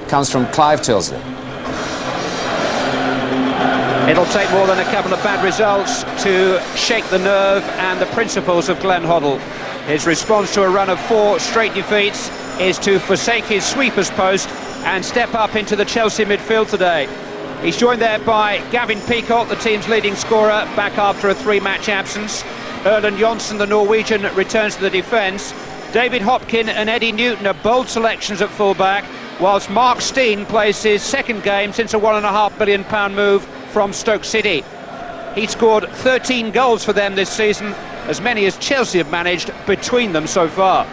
comes from Clive Tilsley. It'll take more than a couple of bad results to shake the nerve and the principles of Glenn Hoddle. His response to a run of 4 straight defeats is to forsake his sweeper's post and step up into the Chelsea midfield today. He's joined there by Gavin Peacock, the team's leading scorer, back after a 3-match absence. Erland Johnsen, the Norwegian, returns to the defence. David Hopkin and Eddie Newton are bold selections at full-back, whilst Mark Steen plays his second game since a £1.5 billion move from Stoke City. He scored 13 goals for them this season, as many as Chelsea have managed between them so far.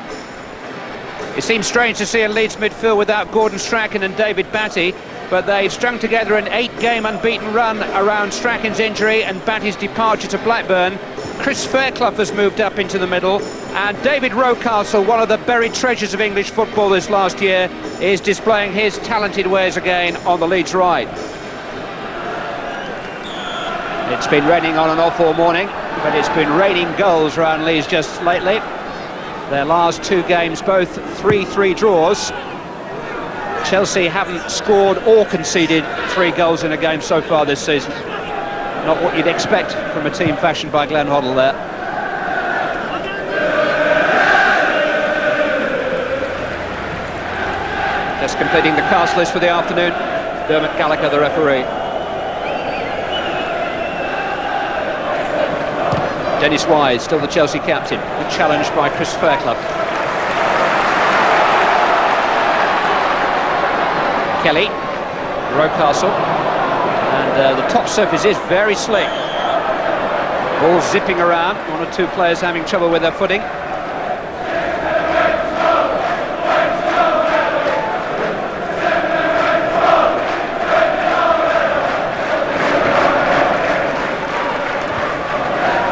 It seems strange to see a Leeds midfield without Gordon Strachan and David Batty, but they've strung together an 8-game unbeaten run around Strachan's injury and Batty's departure to Blackburn. Chris Fairclough has moved up into the middle, and David Rocastle, one of the buried treasures of English football this last year, is displaying his talented wares again on the Leeds right. It's been raining on and off all morning, but it's been raining goals around Leeds just lately. Their last 2 games, both 3-3 draws. Chelsea haven't scored or conceded 3 goals in a game so far this season. Not what you'd expect from a team fashioned by Glenn Hoddle there. Just completing the cast list for the afternoon, Dermot Gallagher, the referee. Dennis Wise, still the Chelsea captain, challenged by Chris Fairclough. Kelly, Rocastle, and the top surface is very slick. Ball zipping around, 1 or 2 players having trouble with their footing.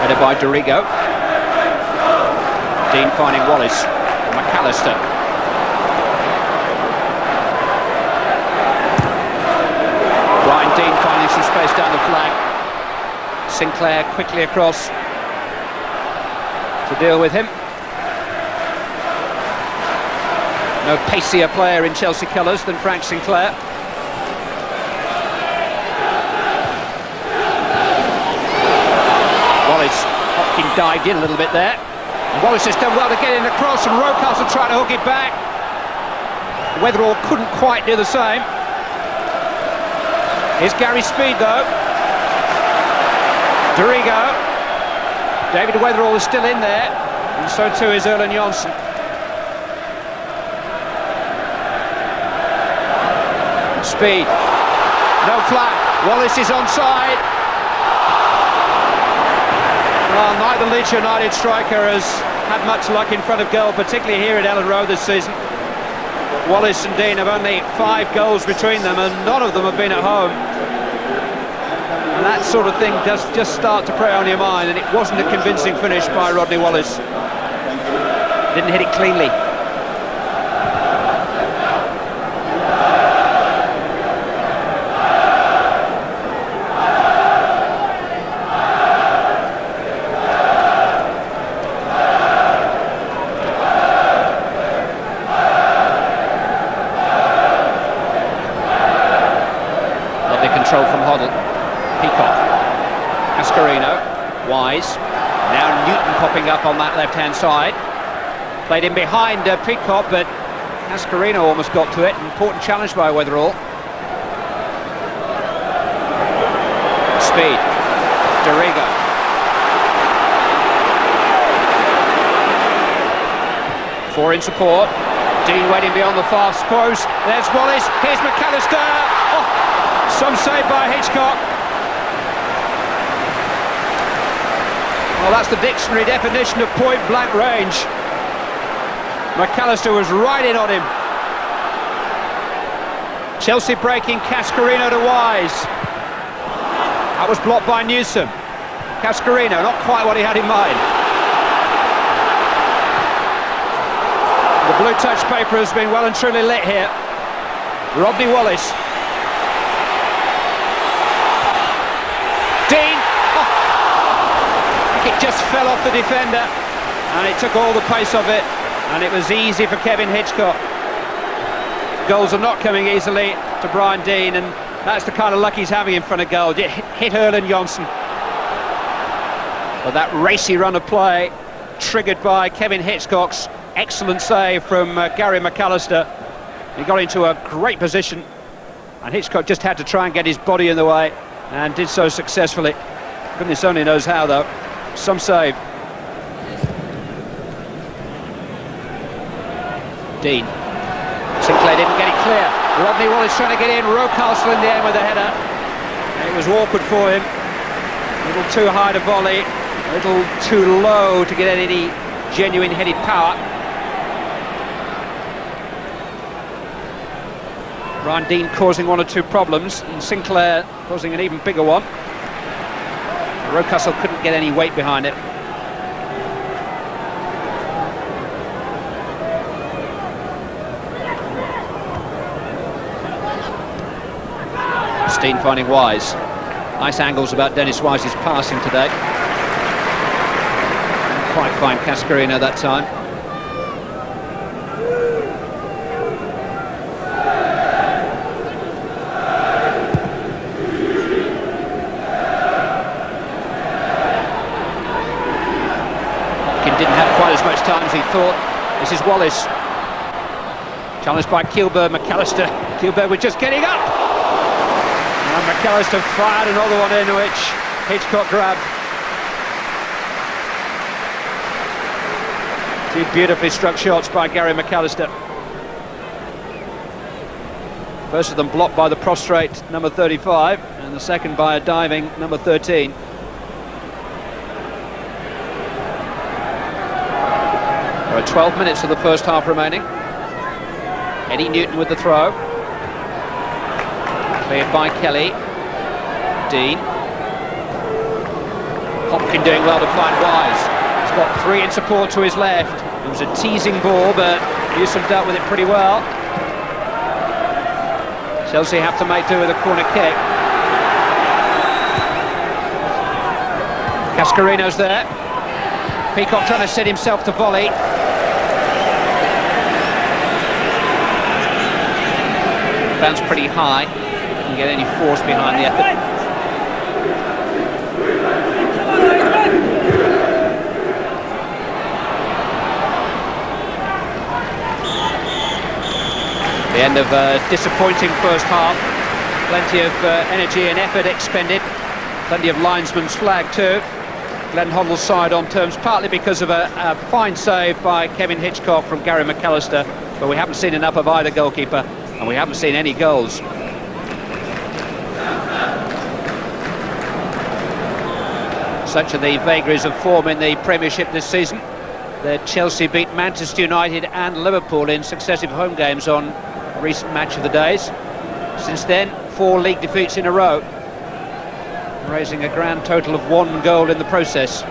Headed by Dorigo. Dean finding Wallace, McAllister. Brian Dean finding some space down the flank. Sinclair quickly across to deal with him. No pacier player in Chelsea colours than Frank Sinclair. Wallace, Hopkin dived in a little bit there. And Wallace has done well to get in across, and Rocastle trying to hook it back. Weatherall couldn't quite do the same. Here's Gary Speed though. Dorigo. David Weatherall is still in there, and so too is Erland Johnsen. Speed. No flat. Wallace is onside. Well, neither Leeds United striker has had much luck in front of goal, particularly here at Ellen Road this season. Wallace and Dean have only 5 goals between them, and none of them have been at home. And that sort of thing does just start to prey on your mind, and it wasn't a convincing finish by Rodney Wallace. Didn't hit it cleanly. Control from Hoddle. Peacock. Cascarino. Wise. Now Newton popping up on that left-hand side. Played in behind Peacock, but Cascarino almost got to it. Important challenge by Weatherall. Speed. Dorigo. Four in support. Dean waiting beyond the fast post. There's Wallace. Here's McAllister. Oh! Some save by Hitchcock. Well, that's the dictionary definition of point-blank range. McAllister was right in on him. Chelsea breaking, Cascarino to Wise. That was blocked by Newsom. Cascarino, not quite what he had in mind. The blue touch paper has been well and truly lit here. Rodney Wallace. Dean! Oh. It just fell off the defender, and it took all the pace of it, and it was easy for Kevin Hitchcock. Goals are not coming easily to Brian Deane, and that's the kind of luck he's having in front of goal. Hit Erland Johnson. But that racy run of play, triggered by Kevin Hitchcock's excellent save from Gary McAllister. He got into a great position, and Hitchcock just had to try and get his body in the way, and did so successfully. Goodness only knows how, though. Some save. Deane. Sinclair didn't get it clear. Rodney Wallace trying to get in. Rocastle in the end with a header. It was awkward for him. A little too high to volley, a little too low to get any genuine headed power. Brian Deane causing one or two problems, and Sinclair causing an even bigger one. Rocastle couldn't get any weight behind it. Steen finding Wise. Nice angles about Dennis Wise's passing today. Quite fine Cascarino that time. Didn't have quite as much time as he thought. This is Wallace. Challenged by Kilburn. McAllister. Kilburn was just getting up. And McAllister fired another one in, which Hitchcock grabbed. Two beautifully struck shots by Gary McAllister. First of them blocked by the prostrate number 35, and the second by a diving number 13. There are 12 minutes of the first half remaining. Eddie Newton with the throw. Cleared by Kelly. Deane. Hopkin doing well to find Wise. He's got three in support to his left. It was a teasing ball, but Newsom dealt with it pretty well. Chelsea have to make do with a corner kick. Cascarino's there. Peacock trying to set himself to volley. Bounced pretty high. Didn't get any force behind the effort. The end of a disappointing first half. Plenty of energy and effort expended. Plenty of linesman's flag too. Glenn Hoddle's side on terms, partly because of a fine save by Kevin Hitchcock from Gary McAllister, but we haven't seen enough of either goalkeeper, and we haven't seen any goals. Such are the vagaries of form in the Premiership this season. that Chelsea beat Manchester United and Liverpool in successive home games on a recent match of the days. Since then, 4 league defeats in a row, raising a grand total of 1 goal in the process.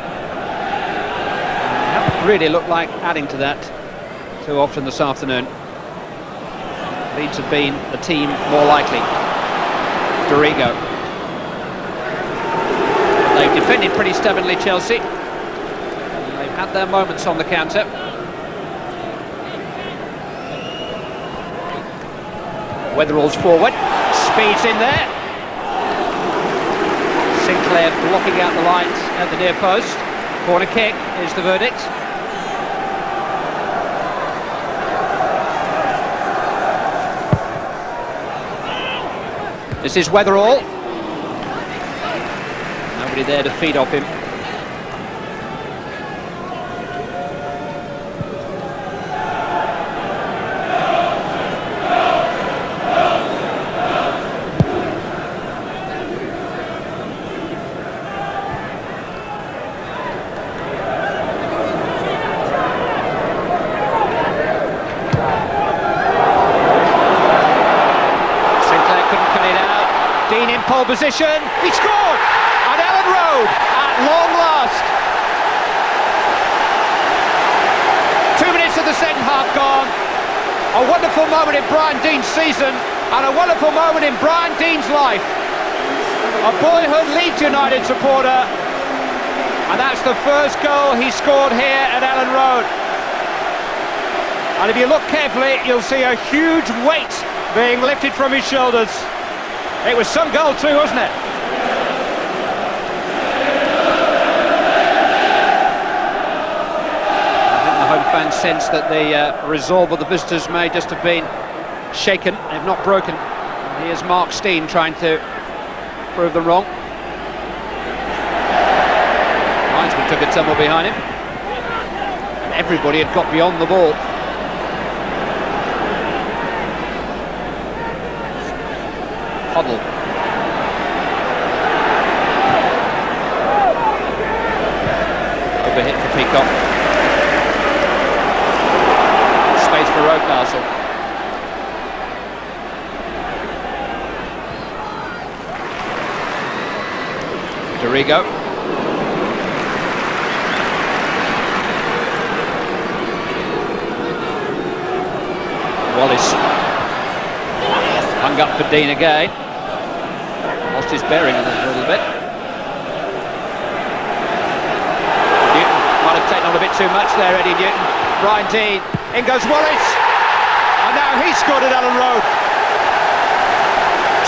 Haven't really looked like adding to that too often this afternoon. Leeds have been the team more likely. Dorigo. They've defended pretty stubbornly, Chelsea. They've had their moments on the counter. Weatherall's forward. Speed's in there. Sinclair blocking out the lines at the near post. Corner kick is the verdict. This is Weatherall. Nobody there to feed off him. Pole position, he scored at Ellen Road at long last. 2 minutes of the second half gone. A wonderful moment in Brian Deane's season and a wonderful moment in Brian Deane's life. A boyhood Leeds United supporter, and that's the first goal he scored here at Ellen Road. And if you look carefully, you'll see a huge weight being lifted from his shoulders. It was some goal too, wasn't it? I think the home fans sense that the resolve of the visitors may just have been shaken, if not broken. Here's Mark Steen trying to prove them wrong. Linesman took a tumble behind him. And everybody had got beyond the ball. Hoddle. Overhit for Peacock. Space for Rocastle. Dorigo. Wallace. Hung up for Dean again. Lost his bearing a little bit. Newton might have taken on a bit too much there, Eddie Newton. Brian Dean. In goes Wallace. And now he's scored at Ellen Road.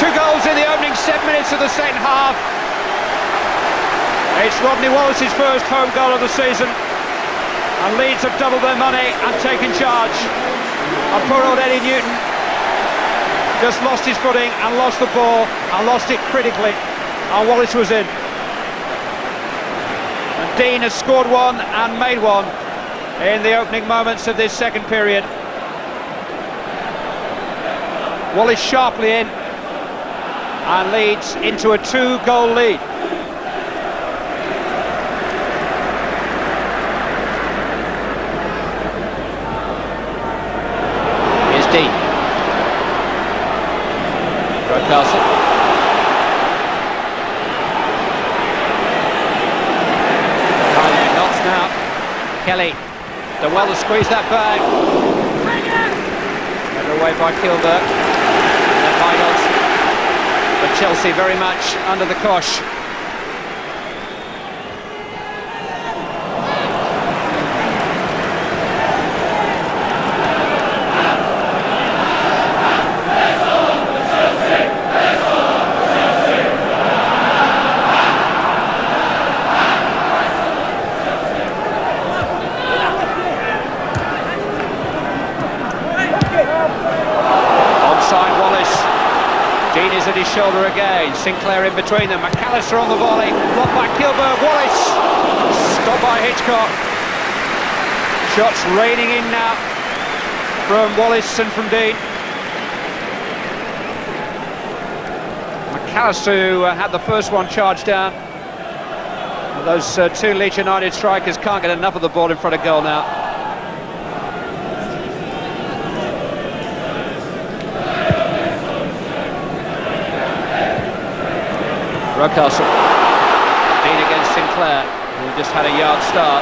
2 goals in the opening 7 minutes of the second half. It's Rodney Wallace's first home goal of the season. And Leeds have doubled their money and taken charge. And poor old Eddie Newton just lost his footing and lost the ball and lost it critically, and Wallace was in. And Dean has scored one and made one in the opening moments of this second period. Wallace sharply in and Leeds into a 2-goal lead. Here's Dean. Rocastle. Knots now. Kelly. The Wallace squeezed that back. Led away by Kilburg. And Hoddle. But Chelsea very much under the cosh. Dean is at his shoulder again. Sinclair in between them. McAllister on the volley. Blocked by Kilburg. Wallace. Stopped by Hitchcock. Shots raining in now from Wallace and from Dean. McAllister, who had the first one charged down. Those 2 Leeds United strikers can't get enough of the ball in front of goal now. Rocastle. Dean against Sinclair, who just had a yard start.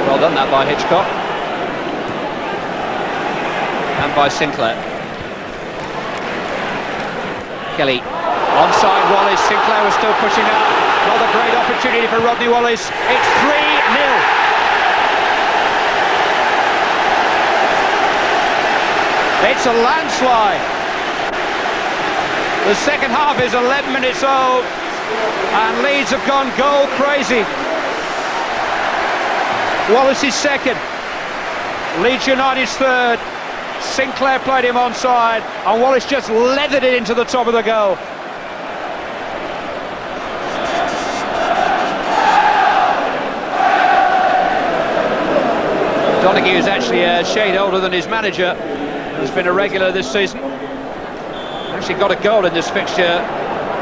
Well done that by Hitchcock. And by Sinclair. Kelly. Onside Wallace. Sinclair was still pushing out. Another great opportunity for Rodney Wallace. It's 3-0. It's a landslide. The second half is 11 minutes old and Leeds have gone goal crazy. Wallace is second, Leeds United's third. Sinclair played him onside and Wallace just leathered it into the top of the goal. Donoghue is actually a shade older than his manager. He's been a regular this season. Actually got a goal in this fixture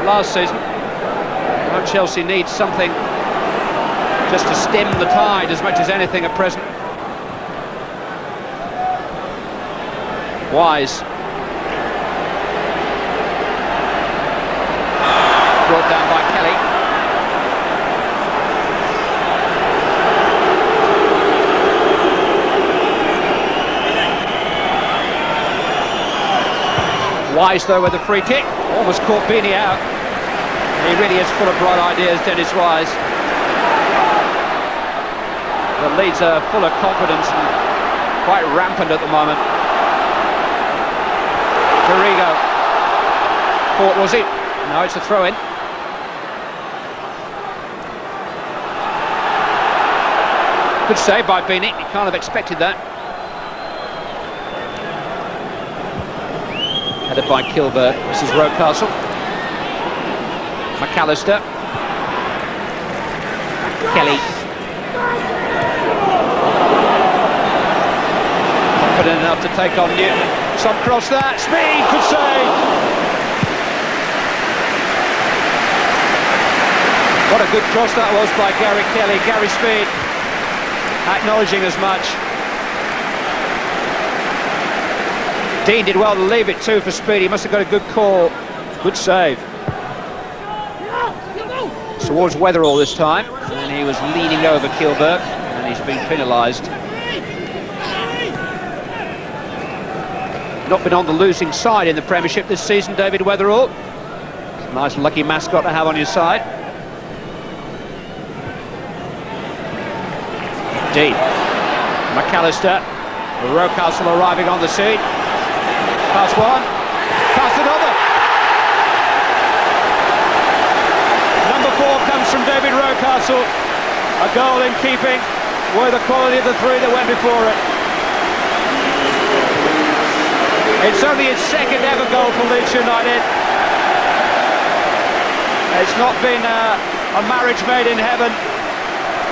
last season. Now Chelsea needs something just to stem the tide as much as anything at present. Wise. Brought down by Kelly. Wise though with a free kick, almost caught Beanie out. He really is full of bright ideas, Dennis Wise. The Leeds are full of confidence and quite rampant at the moment. Dorigo. Caught, was it? No, it's a throw-in. Good save by Beanie. You can't have expected that. Headed by Kilbert. This is Rocastle. McAllister. Kelly. Confident enough to take on Newton. Some cross that. Speed. Good save. What a good cross that was by Gary Kelly. Gary Speed acknowledging as much. Dean did well to leave it too for Speed. He must have got a good call. Good save. Towards Weatherall this time, and he was leaning over Kilburg, and he's been penalised. Not been on the losing side in the Premiership this season, David Weatherall. Nice lucky mascot to have on your side. Dean. McAllister. Rocastle arriving on the scene. Pass one. Pass another. Number 4 comes from David Rocastle. A goal in keeping with the quality of the 3 that went before it. It's only his 2nd ever goal for Leeds United. It's not been a marriage made in heaven,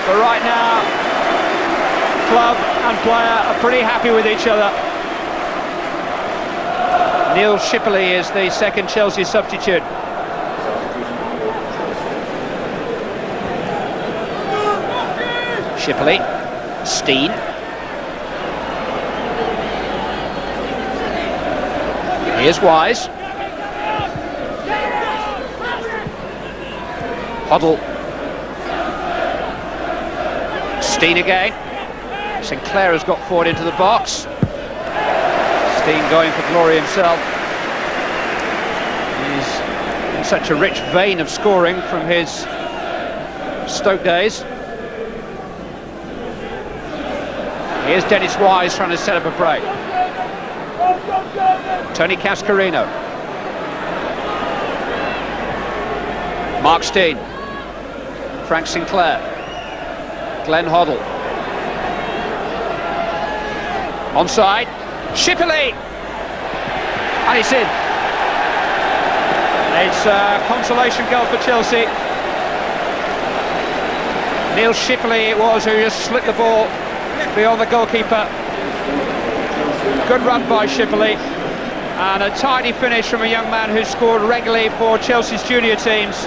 but right now club and player are pretty happy with each other. Neil Shipley is the 2nd Chelsea substitute. Shipley, Steen. Here's Wise. Hoddle. Steen again. Sinclair has got forward into the box. Steen going for glory himself. He's in such a rich vein of scoring from his Stoke days. Here's Dennis Wise trying to set up a break. Tony Cascarino. Mark Steen. Frank Sinclair. Glenn Hoddle. Onside. Shipley! And it's in. It's a consolation goal for Chelsea. Neil Shipley it was who just slipped the ball beyond the goalkeeper. Good run by Shipley. And a tidy finish from a young man who scored regularly for Chelsea's junior teams.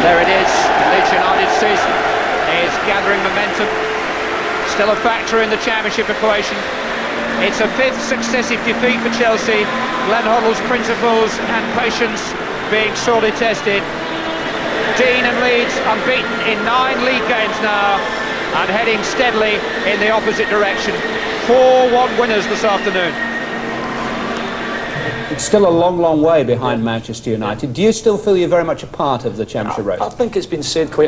There it is. Leeds United season is gathering momentum. Still a factor in the Championship equation. It's a 5th successive defeat for Chelsea. Glenn Hoddle's principles and patience being sorely tested. Dean and Leeds unbeaten in 9 league games now and heading steadily in the opposite direction. 4-1 winners this afternoon. It's still a long, long way behind Manchester United. Do you still feel you're very much a part of the Championship race? I think it's been said quite a